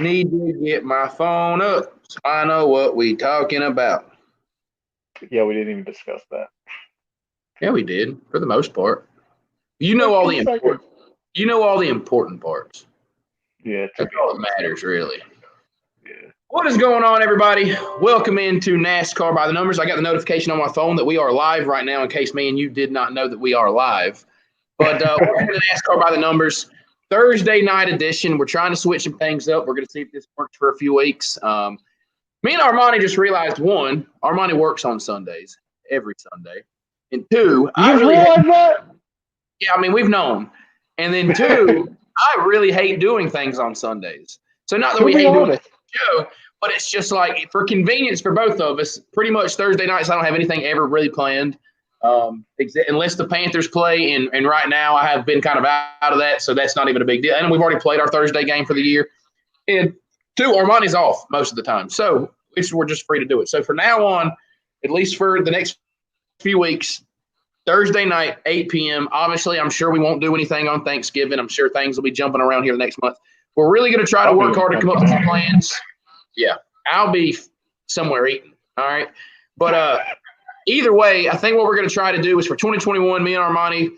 Need to get my phone up so I know what we talking about. Yeah, we didn't even discuss that. Yeah, we did for the most part. You know all the important. You know all the important parts. Yeah, that's all that matters, really. Yeah. What is going on, everybody? Welcome into NASCAR by the Numbers. I got the notification on my phone that we are live right now. In case me and you did not know that we are live, but welcome to NASCAR by the Numbers. Thursday night edition. We're trying to switch some things up. We're going to see if this works for a few weeks. Me and Armany just realized, one, Armany works on Sundays, every Sunday. And two, I really realize that? Yeah, I mean, we've known. And then two, I really hate doing things on Sundays. So not that we hate doing the show, but it's just like for convenience for both of us, pretty much Thursday nights, I don't have anything ever really planned. Unless the Panthers play, and right now I have been kind of out of that, so that's not even a big deal. And we've already played our Thursday game for the year. And two, Armany's off most of the time, so we're just free to do it. So from now on, at least for the next few weeks, Thursday night, 8 p.m. Obviously, I'm sure we won't do anything on Thanksgiving. I'm sure things will be jumping around here the next month. We're really going to try to work hard to come up with some plans. Yeah, I'll be somewhere eating, all right? But either way, I think what we're going to try to do is for 2021, me and Armany,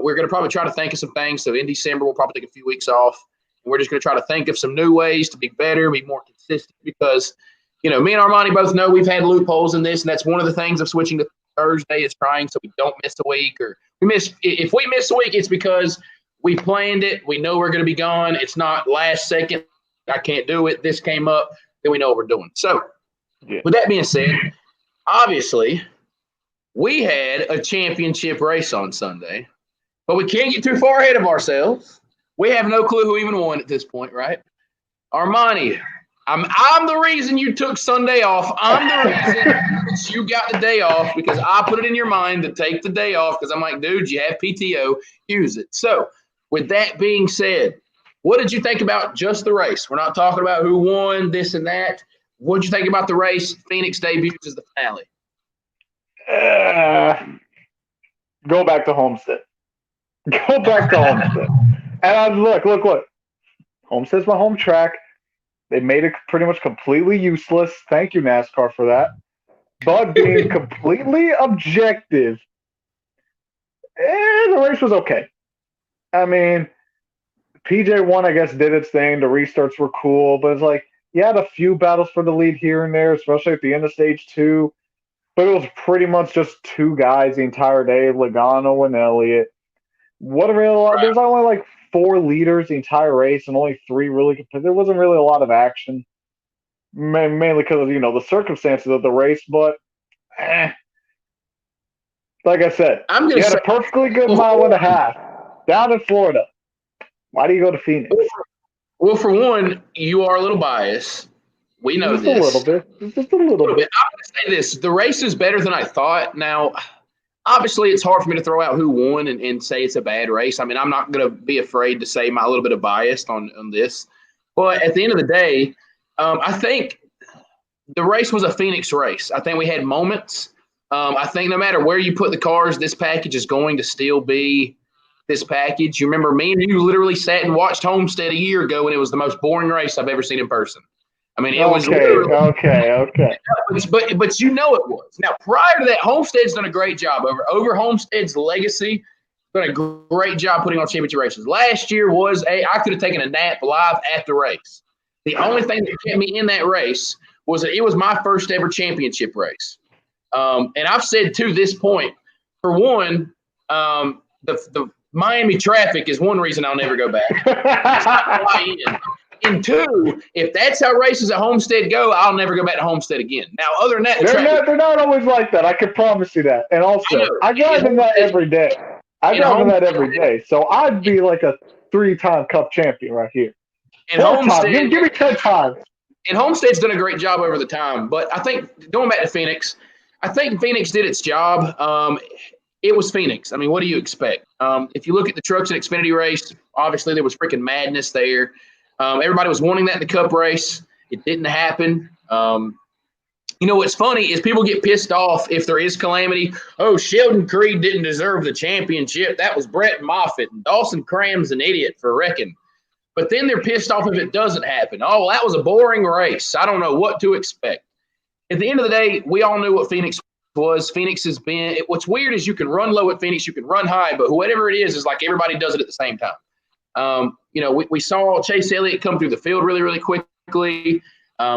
we're going to probably try to think of some things. So in December, we'll probably take a few weeks off. And we're just going to try to think of some new ways to be better, be more consistent because, me and Armany both know we've had loopholes in this, and that's one of the things of switching to Thursday is trying so we don't miss a week. Or if we miss a week, it's because we planned it. We know we're going to be gone. It's not last second. I can't do it. This came up. Then we know what we're doing. So with that being said, obviously, we had a championship race on Sunday, but we can't get too far ahead of ourselves. We have no clue who even won at this point, right? Armany, I'm the reason you took Sunday off. I'm the reason that you got the day off because I put it in your mind to take the day off because I'm like, dude, you have PTO, use it. So with that being said, what did you think about just the race? We're not talking about who won, this and that. What did you think about the race? Phoenix debuts as the finale. Go back to Homestead. Go back to Homestead. And look. Homestead's my home track. They made it pretty much completely useless. Thank you, NASCAR, for that. But being completely objective, the race was okay. I mean, PJ1, I guess, did its thing. The restarts were cool. But it's like, you had a few battles for the lead here and there, especially at the end of stage 2. But it was pretty much just two guys the entire day, Logano and Elliott. There's only like 4 leaders the entire race and only 3 really. There wasn't really a lot of action, mainly because of the circumstances of the race. But like I said, you had a perfectly good mile and a half down in Florida. Why do you go to Phoenix? Well, for one, you are a little biased. We know this. Just a little bit. I'm going to say this: the race is better than I thought. Now, obviously, it's hard for me to throw out who won and say it's a bad race. I mean, I'm not going to be afraid to say my little bit of bias on this. But at the end of the day, I think the race was a Phoenix race. I think we had moments. I think no matter where you put the cars, this package is going to still be this package. You remember me and you literally sat and watched Homestead a year ago, and it was the most boring race I've ever seen in person. I mean, it was literally – Okay. But it was. Now, prior to that, Homestead's done a great job. Over Homestead's legacy, done a great job putting on championship races. Last year I could have taken a nap live at the race. The only thing that kept me in that race was that it was my first ever championship race. And I've said to this point, for one, the Miami traffic is one reason I'll never go back. It's not fly in. And two, if that's how races at Homestead go, I'll never go back to Homestead again. Now, other than that, they're not always like that. I can promise you that. And also, I drive in that every day. So I'd be like a 3-time Cup champion right here. And Homestead, give me 10 times. And Homestead's done a great job over the time. But I think going back to Phoenix, I think Phoenix did its job. It was Phoenix. I mean, what do you expect? If you look at the Trucks and Xfinity race, obviously there was freaking madness there. Everybody was wanting that in the Cup race. It didn't happen. What's funny is people get pissed off if there is calamity. Oh, Sheldon Creed didn't deserve the championship. That was Brett Moffitt. And Dawson Cram's an idiot for wrecking. But then they're pissed off if it doesn't happen. Oh, that was a boring race. I don't know what to expect. At the end of the day, we all knew what Phoenix was. Phoenix has been – what's weird is you can run low at Phoenix, you can run high, but whatever it is like everybody does it at the same time. We saw Chase Elliott come through the field really, really quickly.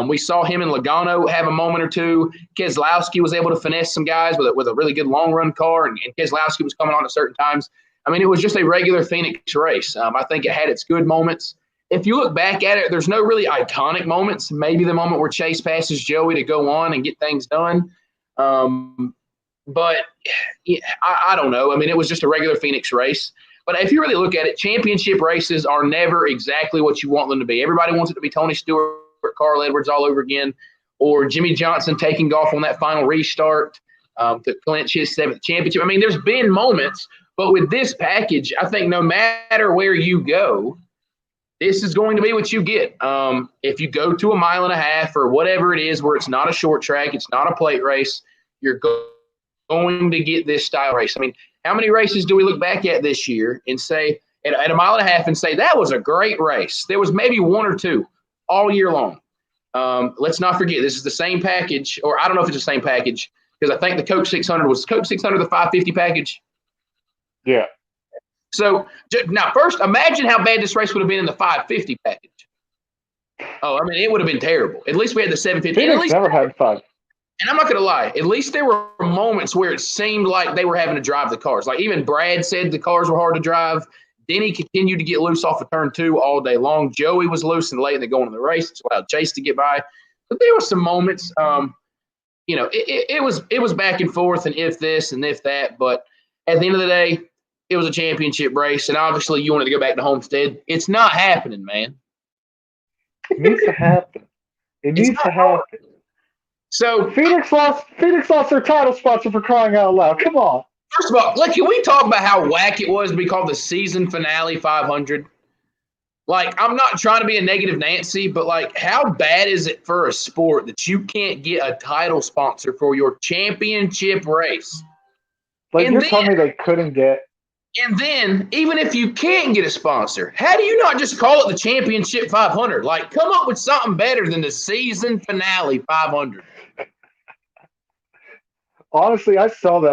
We saw him and Logano have a moment or two. Keselowski was able to finesse some guys with a really good long-run car, and Keselowski was coming on at certain times. I mean, it was just a regular Phoenix race. I think it had its good moments. If you look back at it, there's no really iconic moments. Maybe the moment where Chase passes Joey to go on and get things done. But yeah, I don't know. I mean, it was just a regular Phoenix race. But if you really look at it, championship races are never exactly what you want them to be. Everybody wants it to be Tony Stewart, Carl Edwards all over again, or Jimmy Johnson taking off on that final restart to clinch his 7th championship. I mean, there's been moments, but with this package, I think no matter where you go, this is going to be what you get. If you go to a mile and a half or whatever it is where it's not a short track, it's not a plate race, you're going to get this style race. I mean, how many races do we look back at this year and say at a mile and a half and say that was a great race? There was maybe one or two all year long. Let's not forget, this is the same package, or I don't know if it's the same package, because I think the Coke 600 was Coke 600 the 550 package. Yeah. So now, first, imagine how bad this race would have been in the 550 package. Oh, I mean, it would have been terrible. At least we had the 750. Phoenix never had 5. And I'm not going to lie. At least there were moments where it seemed like they were having to drive the cars. Like even Brad said the cars were hard to drive. Denny continued to get loose off of turn 2 all day long. Joey was loose and late in the going of the race. It's allowed Chase to get by. But there were some moments, it was back and forth and if this and if that. But at the end of the day, it was a championship race. And obviously you wanted to go back to Homestead. It's not happening, man. It needs to happen. It needs to happen. So Phoenix lost their title sponsor for crying out loud. Come on. First of all, can we talk about how whack it was to be called the season finale 500? Like, I'm not trying to be a negative Nancy, but like, how bad is it for a sport that you can't get a title sponsor for your championship race? Like, you're telling me they couldn't get. And then, even if you can't get a sponsor, how do you not just call it the championship 500? Like, come up with something better than the season finale 500. Honestly, I saw that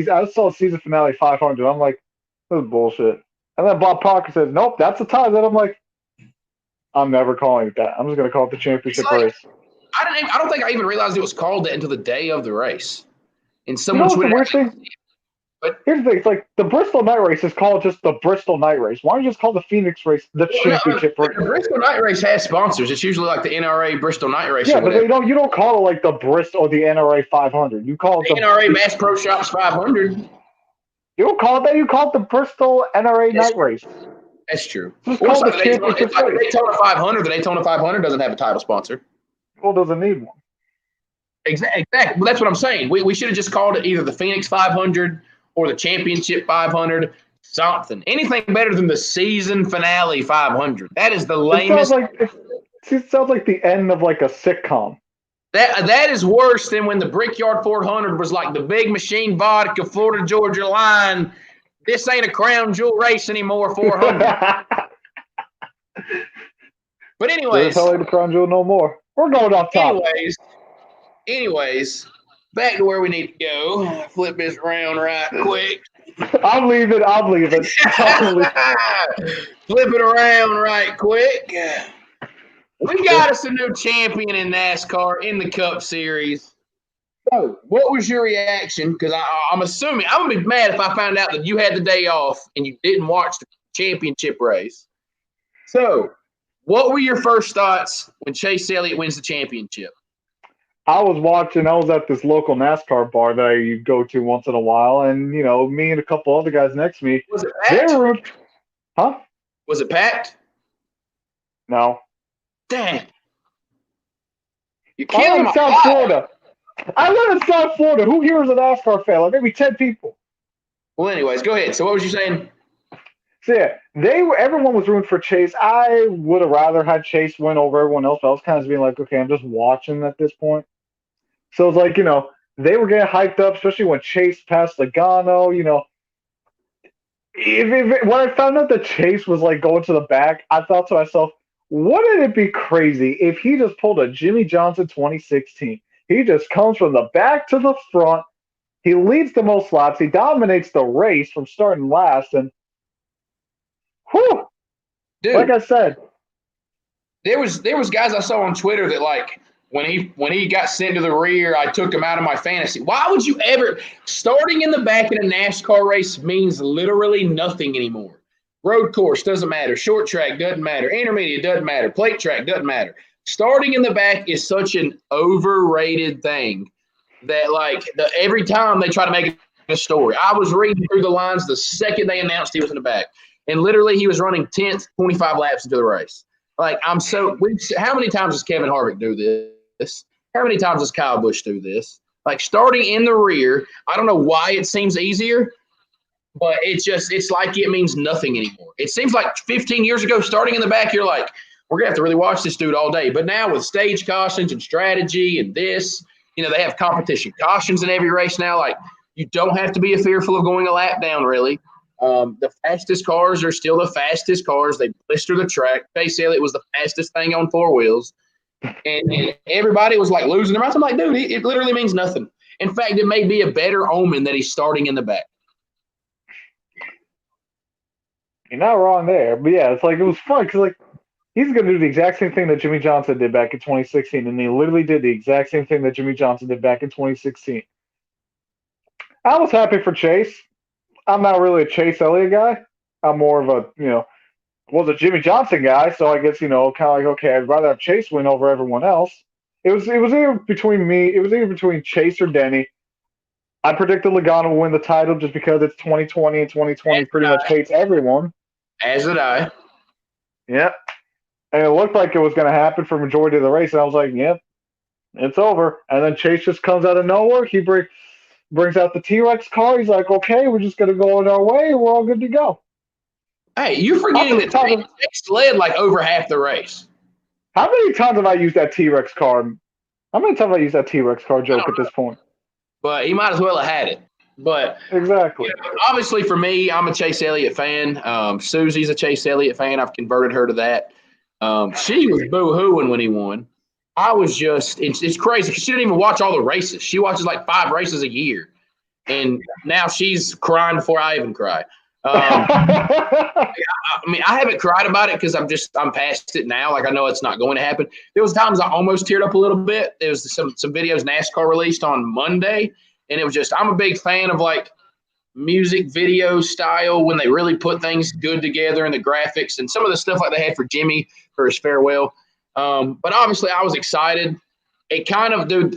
I saw season finale 500. I'm like, this is bullshit. And then Bob Parker says, nope, that's the tie. Then I'm like, I'm never calling it that. I'm just gonna call it the championship race. I don't think I even realized it was called that until the day of the race. And someone But here's the thing: it's like the Bristol Night Race is called just the Bristol Night Race. Why don't you just call the Phoenix Race the championship race? The Bristol Night Race has sponsors. It's usually like the NRA Bristol Night Race. Yeah, but you don't call it like the Bristol or the NRA 500. You call it the NRA Bass Pro Shops 500. You don't call it that. You call it the Bristol NRA Night Race. That's true. It's called the championship race. The Daytona 500. The Daytona 500 doesn't have a title sponsor. Well, doesn't need one. Exactly. Well, that's what I'm saying. We should have just called it either the Phoenix 500 or the championship 500, something. Anything better than the season finale 500. That is the lamest. It sounds like the end of like a sitcom. That is worse than when the Brickyard 400 was like the Big Machine Vodka, Florida Georgia line. This ain't a crown jewel race anymore, 400. But anyways. This ain't the crown jewel no more. We're going off top. Anyways, back to where we need to go. Flip this around right quick. I'm leaving. Flip it around right quick. We got us a new champion in NASCAR in the Cup Series. So, what was your reaction? Because I'm assuming I'm going to be mad if I found out that you had the day off and you didn't watch the championship race. So, what were your first thoughts when Chase Elliott wins the championship? I was at this local NASCAR bar that I go to once in a while, and, me and a couple other guys next to me. Was it packed? Huh? Was it packed? No. Dang. You're killing my South Florida. I live in South Florida. Who here is a NASCAR fan? Like maybe 10 people. Well, anyways, go ahead. So what was you saying? So, yeah, everyone was rooting for Chase. I would have rather had Chase win over everyone else, but I was kind of being like, okay, I'm just watching at this point. So it's like, they were getting hyped up, especially when Chase passed Logano, When I found out that Chase was like going to the back, I thought to myself, wouldn't it be crazy if he just pulled a Jimmy Johnson 2016? He just comes from the back to the front. He leads the most laps. He dominates the race from starting last. And, whew, like Dude, I said, there was guys I saw on Twitter that like when he got sent to the rear, I took him out of my fantasy. Why would you ever starting in the back in a NASCAR race means literally nothing anymore. Road course doesn't matter, short track doesn't matter, intermediate doesn't matter, plate track doesn't matter. Starting in the back is such an overrated thing that like every time they try to make a story. I was reading through the lines the second they announced he was in the back, and literally he was running 10th, 25 laps into the race. Like how many times does Kevin Harvick do this? How many times does Kyle Busch do this? Like starting in the rear, I don't know why it seems easier, but it's like it means nothing anymore. It seems like 15 years ago, starting in the back, you're like, we're gonna have to really watch this dude all day. But now with stage cautions and strategy and this, they have competition cautions in every race now. Like you don't have to be fearful of going a lap down, really. The fastest cars are still the fastest cars. They blister the track. Chase Elliott was the fastest thing on four wheels. And everybody was like losing their minds. I'm like, dude, it literally means nothing. In fact, it may be a better omen that he's starting in the back. you're not wrong there. But yeah, it's like it was fun because like he's going to do the exact same thing that Jimmy Johnson did back in 2016, and he literally did the exact same thing that Jimmy Johnson did back in 2016. I was happy for Chase. I'm not really a Chase Elliott guy. I'm more of a Jimmy Johnson guy. So I guess kind of like okay, I'd rather have Chase win over everyone else. It was either between me. It was either between Chase or Denny. I predicted Logano will win the title just because it's 2020 and 2020 pretty much hates everyone. As did I. Yep. And it looked like it was going to happen for majority of the race. And I was like, yep, it's over. And then Chase just comes out of nowhere. He brings out the T-Rex car. He's like, okay, we're just going to go on our way. We're all good to go. Hey, you're forgetting that Chase led like over half the race. How many times have I used that T-Rex car? How many times have I used that T-Rex car joke at this point? But he might as well have had it. But exactly. Obviously, for me, I'm a Chase Elliott fan. Susie's a Chase Elliott fan. I've converted her to that. She was boo-hooing when he won. I was just – it's crazy because she didn't even watch all the races. She watches like 5 races a year. And now she's crying before I even cry. I haven't cried about it because I'm past it now. Like I know it's not going to happen. There was times I almost teared up a little bit. There was some videos NASCAR released on Monday, and it was just I'm a big fan of like music video style when they really put things good together and the graphics and some of the stuff like they had for Jimmy for his farewell. But obviously I was excited. It kind of, dude,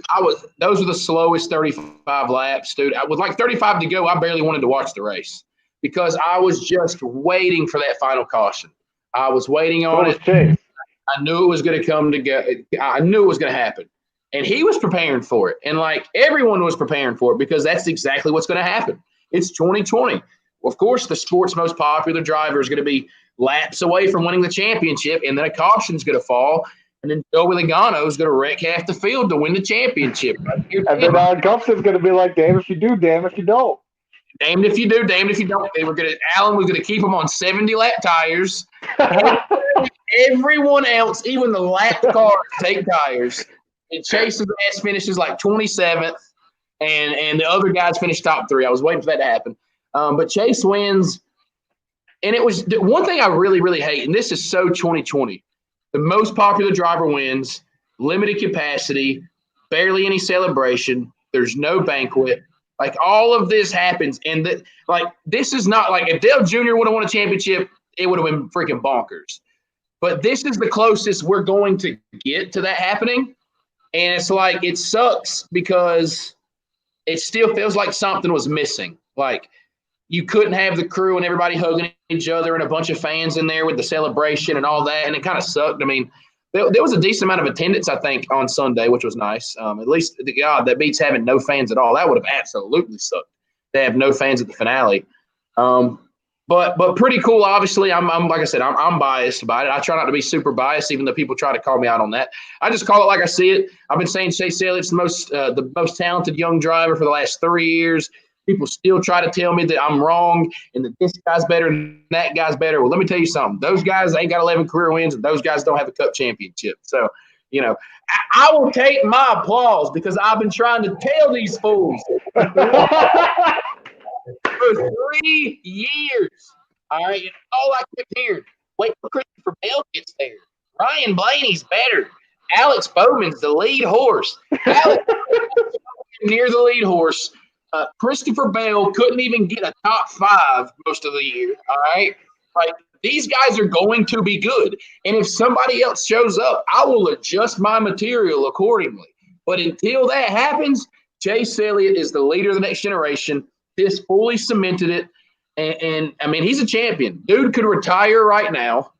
those were the slowest 35 laps, dude. With like 35 to go, I barely wanted to watch the race. Because I was just waiting for that final caution. I was waiting on it. I knew it was going to come together. I knew it was going to happen. And he was preparing for it. And, like, everyone was preparing for it because that's exactly what's going to happen. It's 2020. Of course, the sport's most popular driver is going to be laps away from winning the championship, and then a caution's going to fall. And then Joey Logano is going to wreck half the field to win the championship. And then Gumpson's going to be like, damn if you do, damn if you don't. Damned if you do, damned if you don't. Allen was going to keep them on 70-lap tires. Everyone else, even the lap cars, take tires. And Chase's ass finishes like 27th, and the other guys finished top 3. I was waiting for that to happen. But Chase wins. And it was one thing I really, really hate, and this is so 2020. The most popular driver wins, limited capacity, barely any celebration. There's no banquet. Like, all of this happens, and this is not like if Dale Jr. would have won a championship, it would have been freaking bonkers. But this is the closest we're going to get to that happening, and it's like it sucks because it still feels like something was missing. Like, you couldn't have the crew and everybody hugging each other and a bunch of fans in there with the celebration and all that, and it kind of sucked. I mean, there was a decent amount of attendance, I think, on Sunday, which was nice. At least, God, that beats having no fans at all. That would have absolutely sucked to have no fans at the finale. But pretty cool. Obviously, I'm like I said, I'm biased about it. I try not to be super biased, even though people try to call me out on that. I just call it like I see it. I've been saying Chase Elliott's the most talented young driver for the last 3 years. People still try to tell me that I'm wrong and that this guy's better and that guy's better. Well, let me tell you something. Those guys ain't got 11 career wins, and those guys don't have a cup championship. So, I will take my applause because I've been trying to tell these fools for 3 years. All right, and all I kept hearing, wait till Christopher Bell gets there. Ryan Blaney's better. Alex Bowman's the lead horse. Alex near the lead horse. Christopher Bell couldn't even get a top 5 most of the year. All right, like these guys are going to be good, and if somebody else shows up, I will adjust my material accordingly. But until that happens, Chase Elliott is the leader of the next generation. This fully cemented it, and I mean he's a champion. Dude could retire right now,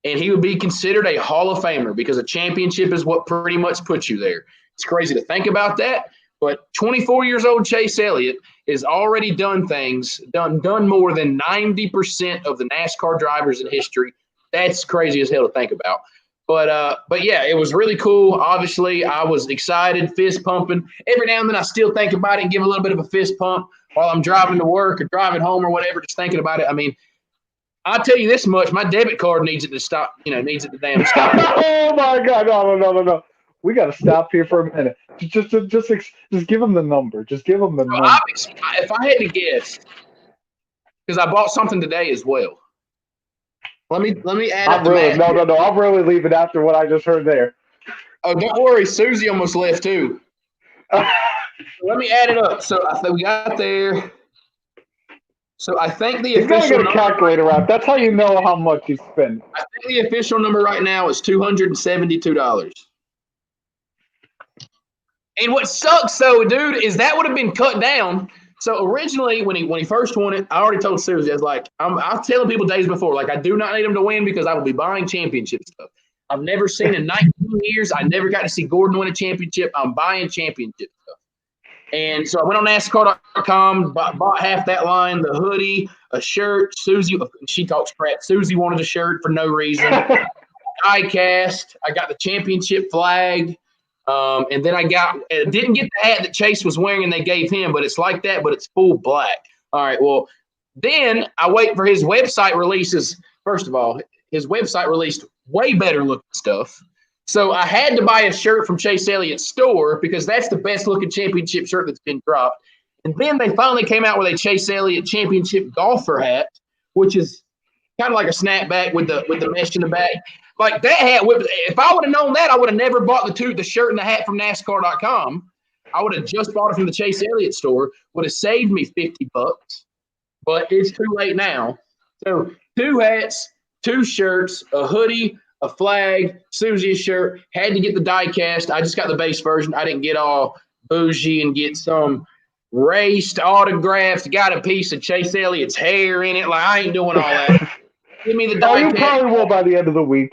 and he would be considered a Hall of Famer because a championship is what pretty much puts you there. It's crazy to think about that. But 24 years old Chase Elliott has already done things, done more than 90% of the NASCAR drivers in history. That's crazy as hell to think about. But yeah, it was really cool. Obviously, I was excited, fist pumping. Every now and then I still think about it and give a little bit of a fist pump while I'm driving to work or driving home or whatever, just thinking about it. I mean, I'll tell you this much. My debit card needs it to stop, needs it to damn stop. Oh, my God. No. We got to stop here for a minute. Just give them the number. Just give them the number. If I had to guess, because I bought something today as well. Let me add up the math. No. I'll really leave it after what I just heard there. Oh, don't worry. Susie almost left too. Let me add it up. So I think we got there. So I think the official number. You gotta get a calculator out. That's how you know how much you spend. I think the official number right now is $272. And what sucks though, dude, is that would have been cut down. So originally, when he first won it, I already told Susie, I was like, I'm telling people days before, like I do not need him to win because I will be buying championship stuff. I've never seen in 19 years. I never got to see Gordon win a championship. I'm buying championship stuff. And so I went on NASCAR.com, bought half that line, the hoodie, a shirt. Susie, she talks crap. Susie wanted a shirt for no reason. Die cast. I got the championship flag. And then I didn't get the hat that Chase was wearing and they gave him, but it's like that, but it's full black. All right, well, then I wait for his website releases. First of all, his website released way better looking stuff. So I had to buy a shirt from Chase Elliott's store because that's the best looking championship shirt that's been dropped. And then they finally came out with a Chase Elliott championship golfer hat, which is kind of like a snapback with the mesh in the back. Like that hat, if I would have known that, I would have never bought the shirt and the hat from NASCAR.com. I would have just bought it from the Chase Elliott store. Would have saved me $50, but it's too late now. So 2 hats, 2 shirts, a hoodie, a flag, Susie's shirt. Had to get the die cast. I just got the base version. I didn't get all bougie and get some raced, autographed, got a piece of Chase Elliott's hair in it. Like I ain't doing all that. Give me the die you cast. probably will by the end of the week.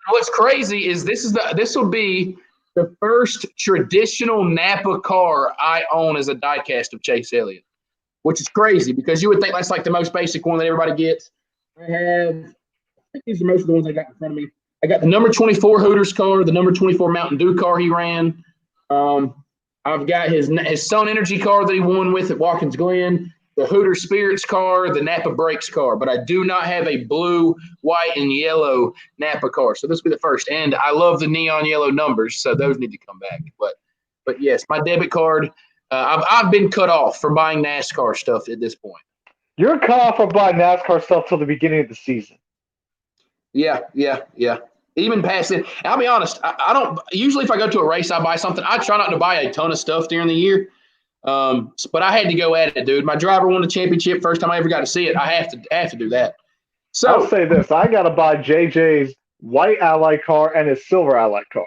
What's crazy is this will be the first traditional Napa car I own as a diecast of Chase Elliott, which is crazy because you would think that's like the most basic one that everybody gets. I think these are most of the ones I got in front of me. I got the number 24 Hooters car, the number 24 Mountain Dew car he ran. I've got his Sun Energy car that he won with at Watkins Glen, the Hooters Spirits car, the Napa Brakes car, but I do not have a blue, white, and yellow Napa car. So this will be the first. And I love the neon yellow numbers, so those need to come back. But yes, my debit card, I've been cut off from buying NASCAR stuff at this point. You're cut off from buying NASCAR stuff till the beginning of the season. Yeah. Even past it. I'll be honest, I don't – usually if I go to a race, I buy something. I try not to buy a ton of stuff during the year. But I had to go at it, dude. My driver won the championship. First time I ever got to see it. I have to do that. So I'll say this: I got to buy JJ's white Ally car and his silver Ally car.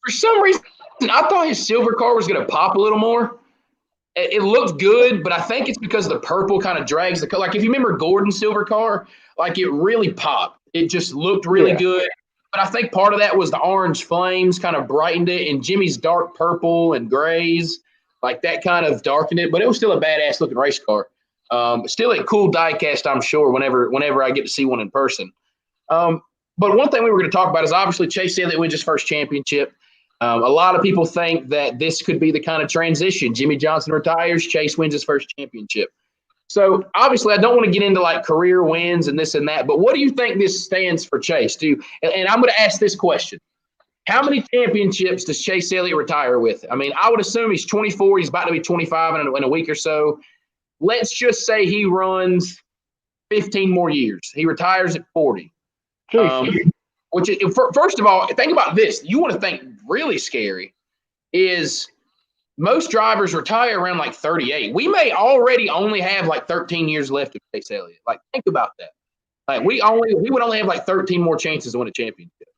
For some reason, I thought his silver car was going to pop a little more. It looked good, but I think it's because the purple kind of drags the color. Like if you remember Gordon's silver car, like it really popped. It just looked really good. But I think part of that was the orange flames kind of brightened it, and Jimmy's dark purple and grays. Like that kind of darkened it, but it was still a badass looking race car. Still a cool diecast, I'm sure, whenever I get to see one in person. But one thing we were going to talk about is obviously Chase Elliott wins his first championship. A lot of people think that this could be the kind of transition. Jimmy Johnson retires, Chase wins his first championship. So obviously, I don't want to get into like career wins and this and that, but what do you think this stands for Chase? And I'm going to ask this question. How many championships does Chase Elliott retire with? I mean, I would assume he's 24. He's about to be 25 in a week or so. Let's just say he runs 15 more years. He retires at 40. Which is, first of all, think about this. You want to think really scary is most drivers retire around like 38. We may already only have like 13 years left of Chase Elliott. Like, think about that. Like, we would only have like 13 more chances to win a championship.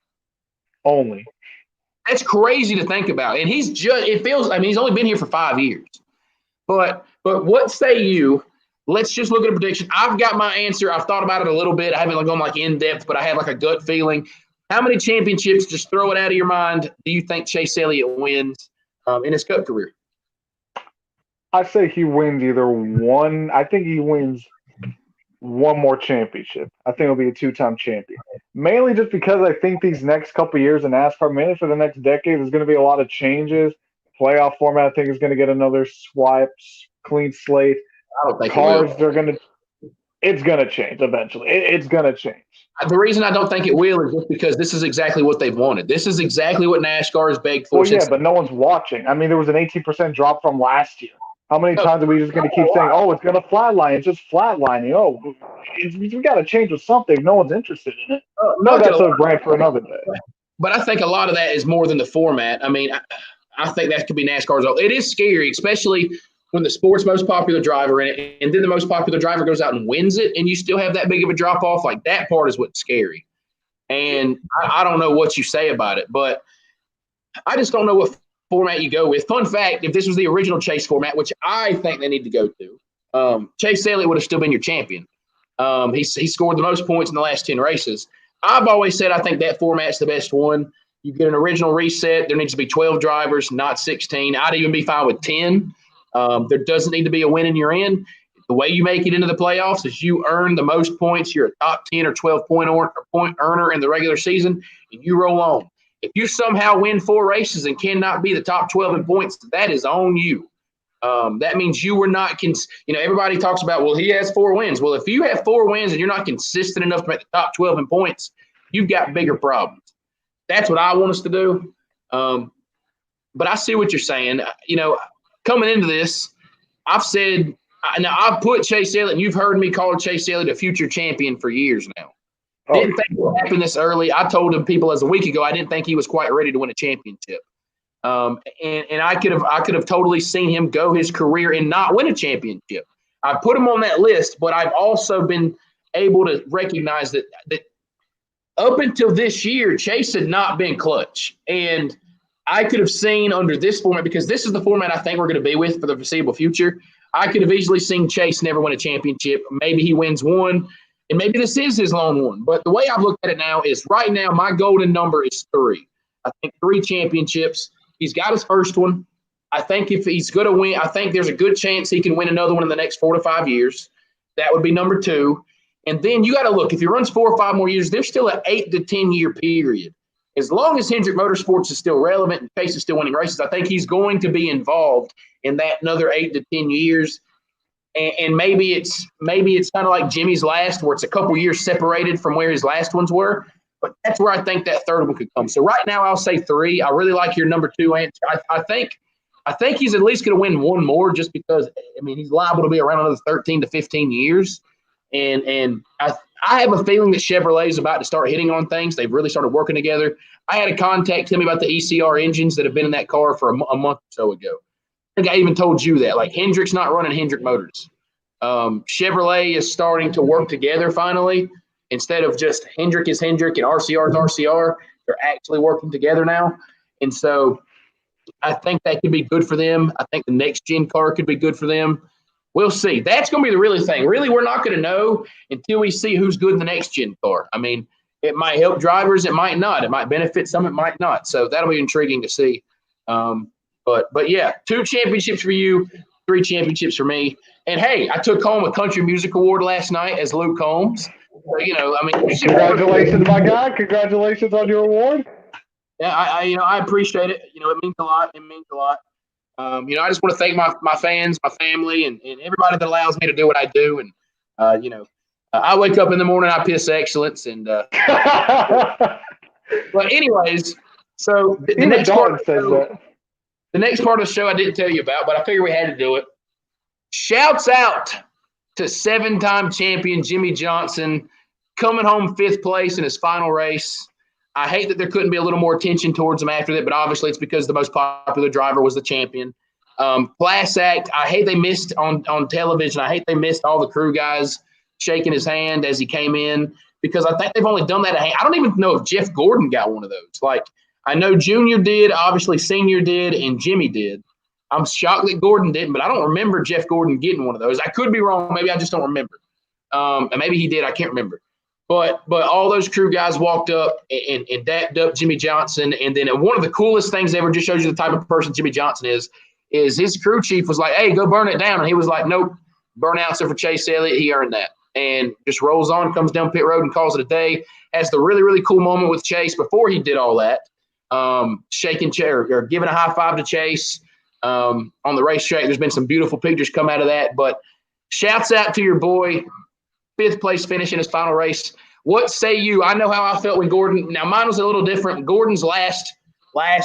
Only. That's crazy to think about. And he's only been here for 5 years. But what say you? Let's just look at a prediction. I've got my answer. I've thought about it a little bit. I haven't gone like in depth, but I have like a gut feeling. How many championships, just throw it out of your mind, do you think Chase Elliott wins in his Cup career? I say he wins either one. I think he wins one more championship. I think he'll be a 2-time champion. Mainly just because I think these next couple of years in NASCAR, mainly for the next decade, there's going to be a lot of changes. Playoff format, I think, is going to get another clean slate. I don't think it's going to change eventually. It's going to change. The reason I don't think it will is just because this is exactly what they've wanted. This is exactly what NASCAR has begged for. Well, yeah, but no one's watching. I mean, there was an 18% drop from last year. How many times are we just going to keep saying, oh, it's going to flatline? It's just flatlining. Oh, we got to change with something. No one's interested in it. No, that's a brand for another day. But I think a lot of that is more than the format. I mean, I think that could be NASCAR's own. It is scary, especially when the sport's most popular driver in it, and then the most popular driver goes out and wins it, and you still have that big of a drop-off. Like, that part is what's scary. And I don't know what you say about it, but I just don't know what format you go with. Fun fact, if this was the original Chase format, which I think they need to go to, Chase Elliott would have still been your champion. He scored the most points in the last 10 races. I've always said I think that format's the best one. You get an original reset. There needs to be 12 drivers, not 16. I'd even be fine with 10. There doesn't need to be a win in your end. The way you make it into the playoffs is you earn the most points. You're a top 10 or 12 point earner in the regular season, and you roll on. If you somehow win 4 races and cannot be the top 12 in points, that is on you. That means you were not everybody talks about, well, he has 4 wins. Well, if you have 4 wins and you're not consistent enough to make the top 12 in points, you've got bigger problems. That's what I want us to do. But I see what you're saying. Coming into this, I've said now I've put Chase Elliott, and you've heard me call Chase Elliott a future champion for years now. Didn't think it would happen this early. I told people as a week ago I didn't think he was quite ready to win a championship. And I could have totally seen him go his career and not win a championship. I put him on that list, but I've also been able to recognize that up until this year, Chase had not been clutch. And I could have seen under this format, because this is the format I think we're going to be with for the foreseeable future, I could have easily seen Chase never win a championship. Maybe he wins one, and maybe this is his lone one. But the way I've looked at it now is right now my golden number is 3. I think 3 championships. He's got his first one. I think if he's going to win, I think there's a good chance he can win another one in the next 4 to 5 years. That would be number 2. And then you got to look, if he runs 4 or 5 more years, there's still an 8 to 10 year period. As long as Hendrick Motorsports is still relevant and Chase is still winning races, I think he's going to be involved in that another 8 to 10 years. And maybe it's kind of like Jimmy's last, where it's a couple years separated from where his last ones were. But that's where I think that third one could come. So right now I'll say 3. I really like your number 2 answer. I think he's at least going to win one more, just because, he's liable to be around another 13 to 15 years. And I have a feeling that Chevrolet is about to start hitting on things. They've really started working together. I had a contact tell me about the ECR engines that have been in that car for a month or so ago. I think I even told you that. Like, Hendrick's not running Hendrick Motors. Chevrolet is starting to work together finally. Instead of just Hendrick is Hendrick and RCR is RCR, they're actually working together now. And so I think that could be good for them. I think the next gen car could be good for them. We'll see. That's going to be the really thing. Really, we're not going to know until we see who's good in the next gen car. It might help drivers. It might not. It might benefit some. It might not. So that'll be intriguing to see. But yeah, 2 championships for you, 3 championships for me. And hey, I took home a country music award last night as Luke Combs. So, congratulations, my guy. Congratulations on your award. Yeah, I appreciate it. It means a lot. It means a lot. I just want to thank my fans, my family, and everybody that allows me to do what I do. And I wake up in the morning, I piss excellence, and but anyways, so the Even next part Dalton of the says show, that. the next part of the show I didn't tell you about, but I figured we had to do it. Shouts out to 7-time champion Jimmy Johnson coming home 5th place in his final race. I hate that there couldn't be a little more attention towards him after that, but obviously it's because the most popular driver was the champion. Class act, I hate they missed on television. I hate they missed all the crew guys shaking his hand as he came in because I think they've only done that. I don't even know if Jeff Gordon got one of those. Like, I know Junior did, obviously Senior did, and Jimmy did. I'm shocked that Gordon didn't, but I don't remember Jeff Gordon getting one of those. I could be wrong. Maybe I just don't remember. And maybe he did. I can't remember. But all those crew guys walked up and dapped up Jimmy Johnson. And then one of the coolest things ever, just shows you the type of person Jimmy Johnson is his crew chief was like, hey, go burn it down. And he was like, nope, burnouts are for Chase Elliott. He earned that. And just rolls on, comes down pit road and calls it a day. Has the really, really cool moment with Chase before he did all that. Shaking chair or giving a high five to Chase on the racetrack. There's been some beautiful pictures come out of that. But shouts out to your boy. 5th place finish in his final race. What say you? I know how I felt when Gordon. Now mine was a little different. Gordon's last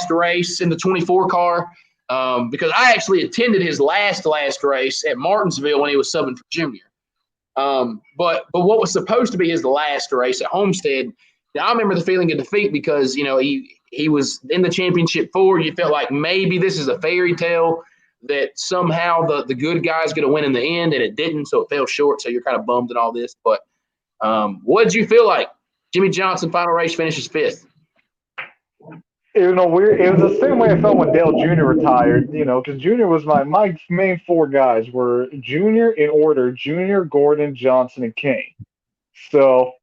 race in the 24 car because I actually attended his last race at Martinsville when he was subbing for Junior. But what was supposed to be his last race at Homestead, I remember the feeling of defeat because he was in the championship 4. You felt like maybe this is a fairy tale that somehow the good guy's going to win in the end, and it didn't, so it fell short. So you're kind of bummed and all this. But what did you feel like? Jimmy Johnson final race finishes 5th. It was the same way I felt when Dale Jr. retired. Because Jr. was my main 4 guys were Jr. in order: Jr., Gordon, Johnson, and Kane. So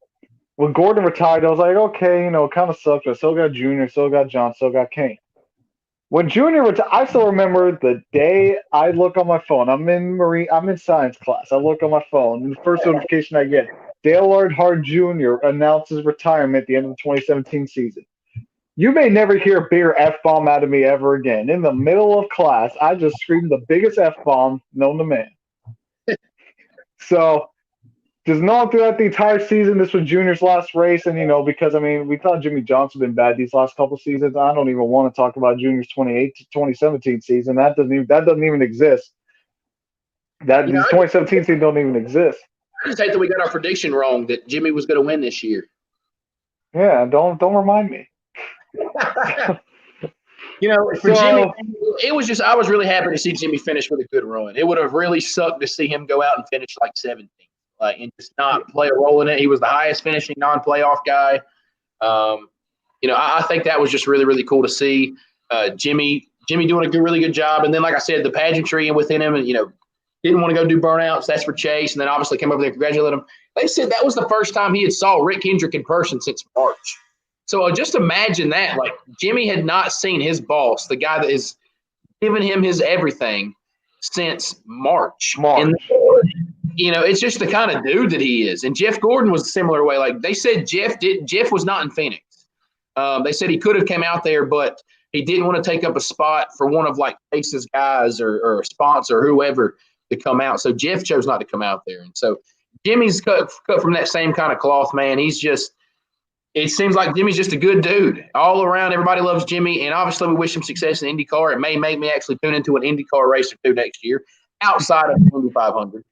when Gordon retired, I was like, okay, it kind of sucks. I still got Jr., still got Johnson, still got Kane. When Junior retired, I still remember the day I look on my phone. I'm in science class. I look on my phone, and the first notification I get: Dale Earnhardt Jr. announces retirement at the end of the 2017 season. You may never hear a bigger F-bomb out of me ever again. In the middle of class, I just screamed the biggest F-bomb known to man. So, just knowing throughout the entire season, this was Junior's last race, and because we thought Jimmy Johnson been bad these last couple seasons. I don't even want to talk about Junior's 2017 season. That doesn't even exist. This 2017 season don't even exist. I just hate that we got our prediction wrong that Jimmy was going to win this year. Yeah, don't remind me. For Jimmy, it was just I was really happy to see Jimmy finish with a good run. It would have really sucked to see him go out and finish like 17th. And just not play a role in it. He was the highest finishing non-playoff guy. I think that was just really, really cool to see. Jimmy doing a really good job. And then, like I said, the pageantry within him, and didn't want to go do burnouts. That's for Chase. And then obviously came over there and congratulated him. They said that was the first time he had saw Rick Hendrick in person since March. So just imagine that. Like, Jimmy had not seen his boss, the guy that is giving him his everything, since March. And it's just the kind of dude that he is. And Jeff Gordon was a similar way. Like, they said Jeff was not in Phoenix. They said he could have came out there, but he didn't want to take up a spot for one of like Chase's guys or a sponsor or whoever to come out. So Jeff chose not to come out there. And so Jimmy's cut from that same kind of cloth, man. It seems like Jimmy's just a good dude all around. Everybody loves Jimmy. And obviously we wish him success in IndyCar. It may make me actually tune into an IndyCar race or two next year outside of the Indy 500.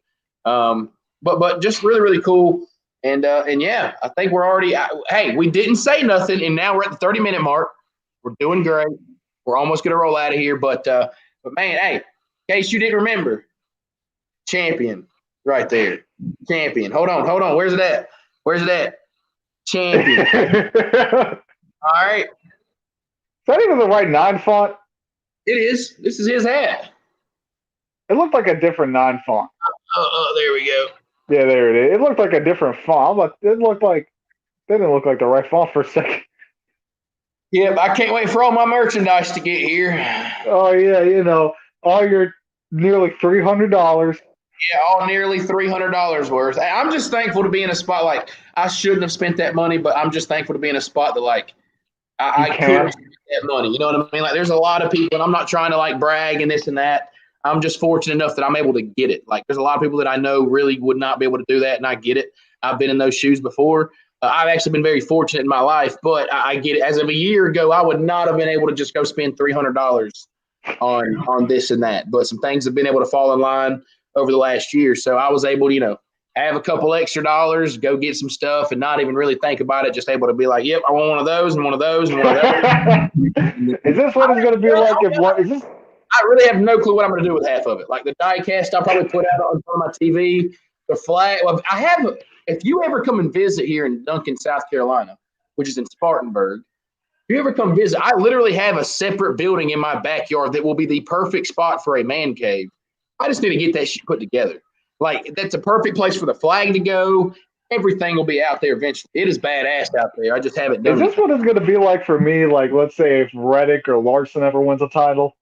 But just really, really cool. And yeah, I think we're already – hey, we didn't say nothing, and now we're at the 30-minute mark. We're doing great. We're almost going to roll out of here. But man, hey, in case you didn't remember, champion right there. Champion. Hold on. Where's it at? Champion. All right. Is that even the right 9 font? It is. This is his hat. It looked like a different 9 font. There we go. Yeah, there it is. It looked like a different font. They didn't look like the right font for a second. Yeah, I can't wait for all my merchandise to get here. Oh yeah, all your nearly $300. Yeah, all nearly $300 worth. I'm just thankful to be in a spot like I shouldn't have spent that money, but I'm just thankful to be in a spot that like I could get that money. You know what I mean? Like, there's a lot of people, and I'm not trying to like brag and this and that. I'm just fortunate enough that I'm able to get it. Like, there's a lot of people that I know really would not be able to do that, and I get it. I've been in those shoes before. I've actually been very fortunate in my life, but I get it. As of a year ago, I would not have been able to just go spend $300 on this and that. But some things have been able to fall in line over the last year. So I was able to, have a couple extra dollars, go get some stuff, and not even really think about it. Just able to be like, yep, I want one of those and one of those and one of those. Is this what it's going to be like? Is this? I really have no clue what I'm going to do with half of it. Like the die cast, I'll probably put out on my TV. The flag. Well, I have. If you ever come and visit here in Duncan, South Carolina, which is in Spartanburg, if you ever come visit, I literally have a separate building in my backyard that will be the perfect spot for a man cave. I just need to get that shit put together. Like, that's a perfect place for the flag to go. Everything will be out there eventually. It is badass out there. I just haven't done it. Is this what it's going to be like for me? Like, let's say if Reddick or Larson ever wins a title?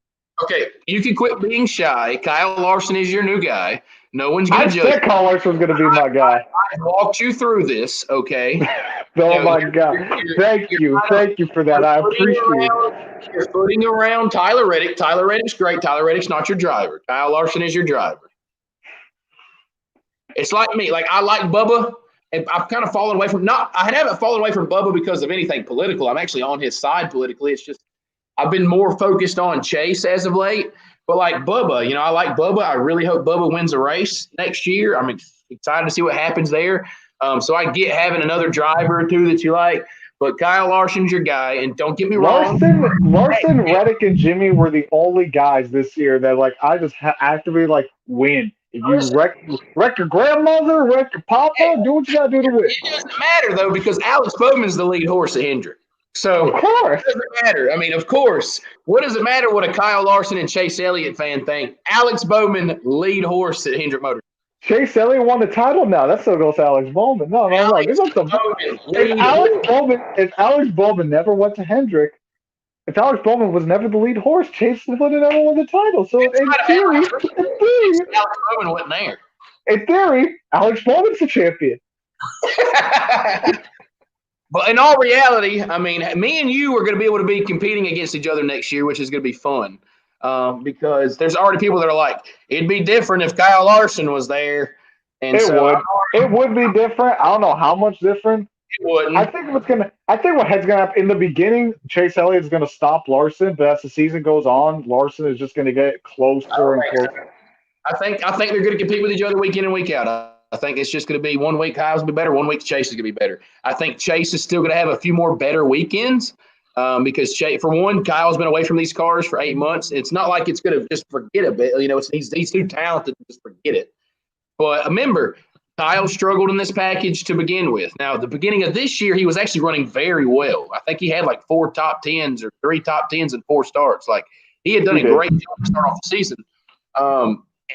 Okay, you can quit being shy. Kyle Larson is your new guy. No one's going to judge. I said Kyle Larson was going to be my guy. I walked you through this, okay? My God. Thank you for that. I appreciate it. You're footing around Tyler Reddick. Tyler Reddick's great. Tyler Reddick's not your driver. Kyle Larson is your driver. It's like me. Like, I like Bubba, and I've kind of fallen away from – I haven't fallen away from Bubba because of anything political. I'm actually on his side politically. It's just I've been more focused on Chase as of late. But like Bubba, I like Bubba. I really hope Bubba wins a race next year. I'm excited to see what happens there. So I get having another driver or two that you like. But Kyle Larson's your guy, and don't get me wrong. Larson, Reddick, and Jimmy were the only guys this year that like I just actively like win. If you wreck your grandmother, wreck your papa, do what you got to do to win. It doesn't matter, though, because Alex Bowman's the lead horse at Hendrick. So, of course. It doesn't matter. I mean, of course. What does it matter what a Kyle Larson and Chase Elliott fan think? Alex Bowman, lead horse at Hendrick Motor. Chase Elliott won the title now. That still goes to Alex Bowman. No. If Alex Bowman never went to Hendrick, if Alex Bowman was never the lead horse, Chase would have never won the title. So in theory, Alex Bowman wasn't there. In theory, Alex Bowman's the champion. But in all reality, I mean, me and you are going to be able to be competing against each other next year, which is going to be fun. Because there's already people that are like, it'd be different if Kyle Larson was there. And it would be different. I don't know how much different. It wouldn't. I think what head's gonna happen in the beginning, Chase Elliott is gonna stop Larson, but as the season goes on, Larson is just gonna get closer and closer. I think they're gonna compete with each other week in and week out. I think it's just going to be 1 week Kyle's going to be better, 1 week Chase is going to be better. I think Chase is still going to have a few more better weekends because, Chase, for one, Kyle's been away from these cars for 8 months. It's not like it's going to just forget a bit. He's too talented to just forget it. But remember, Kyle struggled in this package to begin with. Now, at the beginning of this year, he was actually running very well. I think he had like 4 top 10s or 3 top 10s and 4 starts. Like, he had done a great job to start off the season.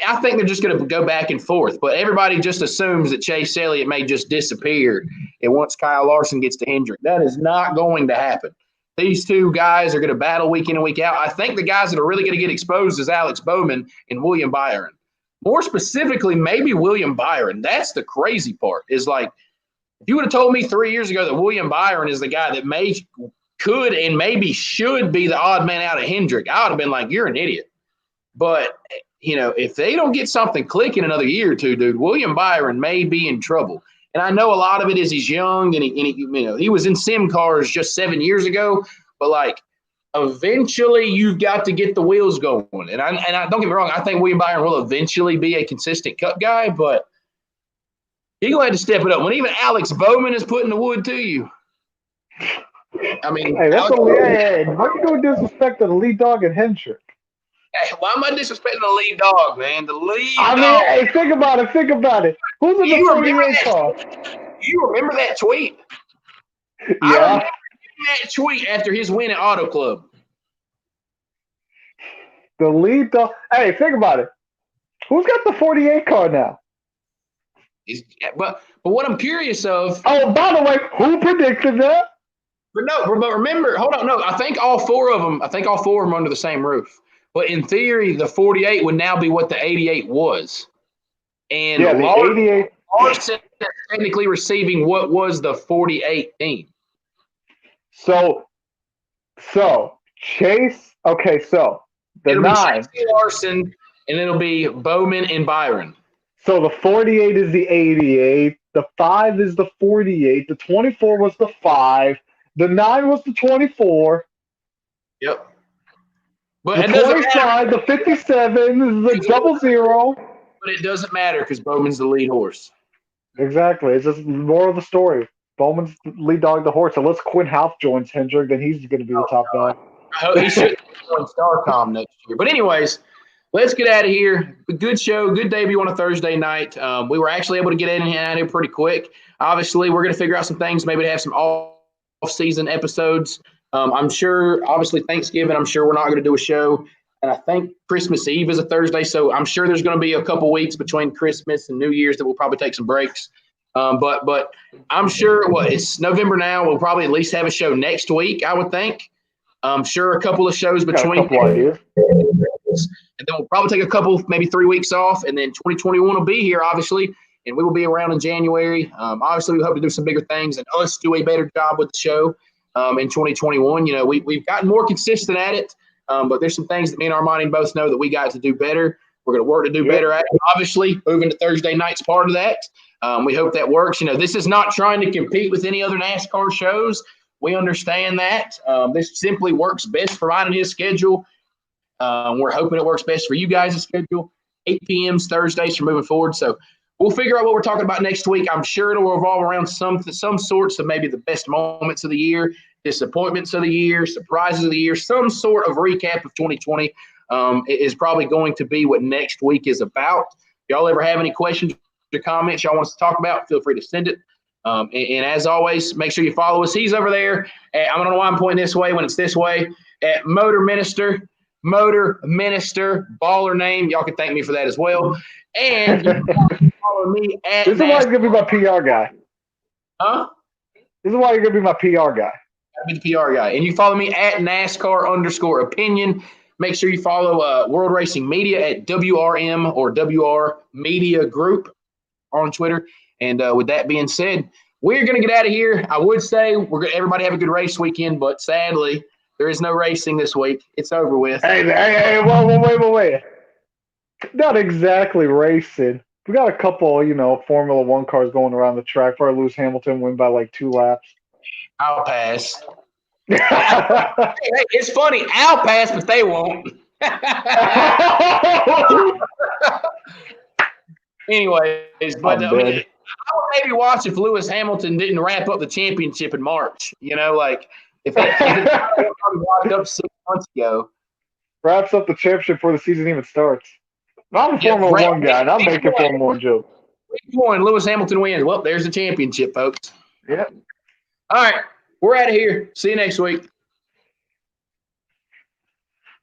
I think they're just going to go back and forth, but everybody just assumes that Chase Elliott may just disappear. And once Kyle Larson gets to Hendrick, that is not going to happen. These two guys are going to battle week in and week out. I think the guys that are really going to get exposed is Alex Bowman and William Byron. More specifically, maybe William Byron. That's the crazy part is like, if you would have told me 3 years ago that William Byron is the guy that could and maybe should be the odd man out of Hendrick, I would have been like, you're an idiot. But if they don't get something clicking another year or two, dude, William Byron may be in trouble. And I know a lot of it is he's young and he was in sim cars just 7 years ago, but like eventually you've got to get the wheels going. And I don't get me wrong, I think William Byron will eventually be a consistent Cup guy, but he's going to have to step it up. When even Alex Bowman is putting the wood to you. I mean, hey, why are you doing disrespect to the lead dog at Hendrick? Hey, why am I disrespecting the lead dog, man? The lead dog. Hey, think about it. Who's in the 48 car? You remember that tweet? Yeah. I remember that tweet after his win at Auto Club. The lead dog. Hey, think about it. Who's got the 48 car now? But what I'm curious of. Oh, by the way, who predicted that? But remember, hold on. No, I think all four of them are under the same roof. But in theory, the 48 would now be what the 88 was. And yeah, the 88. Larson is technically receiving what was the 48 team. So So Chase. Okay, so the It'll 9. be Chase Larson, and it'll be Bowman and Byron. So the 48 is the 88. The 5 is the 48. The 24 was the 5. The 9 was the 24. Yep. But The it doesn't 25, matter. the 57 is the double zero. But it doesn't matter because Bowman's the lead horse. Exactly. It's just more of the story. Bowman's the lead dog, the horse. Unless Quinn Houff joins Hendrick, then he's going to be the top dog. He should join Starcom next year. But anyways, let's get out of here. Good show. Good debut on a Thursday night. We were actually able to get in and out of here pretty quick. Obviously, we're going to figure out some things, maybe to have some off-season episodes. I'm sure, obviously, Thanksgiving, I'm sure we're not going to do a show. And I think Christmas Eve is a Thursday, so I'm sure there's going to be a couple weeks between Christmas and New Year's that we'll probably take some breaks. But I'm sure it's November now. We'll probably at least have a show next week, I would think. I'm sure a couple of shows between. Got a couple ideas. And then we'll probably take a couple, maybe 3 weeks off. And then 2021 will be here, obviously. And we will be around in January. Obviously, we hope to do some bigger things and us do a better job with the show in 2021. We've gotten more consistent at it. But there's some things that me and Armany both know that we got to do better. We're going to work to do better at it. Obviously, moving to Thursday night's part of that. We hope that works. This is not trying to compete with any other NASCAR shows. We understand that. This simply works best providing his schedule. We're hoping it works best for you guys' schedule. 8 p.m. Thursdays from moving forward. So we'll figure out what we're talking about next week. I'm sure it'll revolve around some sorts of maybe the best moments of the year, disappointments of the year, surprises of the year, some sort of recap of 2020 is probably going to be what next week is about. If y'all ever have any questions or comments y'all want us to talk about, feel free to send it. And as always, make sure you follow us. He's over there. I don't know why I'm pointing this way when it's this way. At Motor Minister, baller name. Y'all can thank me for that as well. And you can follow me at This is why he's going to be my PR guy. Huh? This is why you're going to be my PR guy. I'll be the PR guy. And you follow me at NASCAR_opinion. Make sure you follow World Racing Media at WRM or WR Media Group on Twitter. And with that being said, we're going to get out of here. I would say everybody have a good race weekend, but sadly, there is no racing this week. It's over with. Hey, wait. Not exactly racing. We got a couple, Formula One cars going around the track. Probably Lewis Hamilton win by like 2 laps. I'll pass. Hey, it's funny. I'll pass, but they won't. Anyways, but I would maybe watch if Lewis Hamilton didn't wrap up the championship in March. If it locked up 6 months ago. Wraps up the championship before the season even starts. I'm a Formula One guy, and I'm making Formula One jokes. Week 1, Lewis Hamilton wins. Well, there's the championship, folks. Yep. All right. We're out of here. See you next week.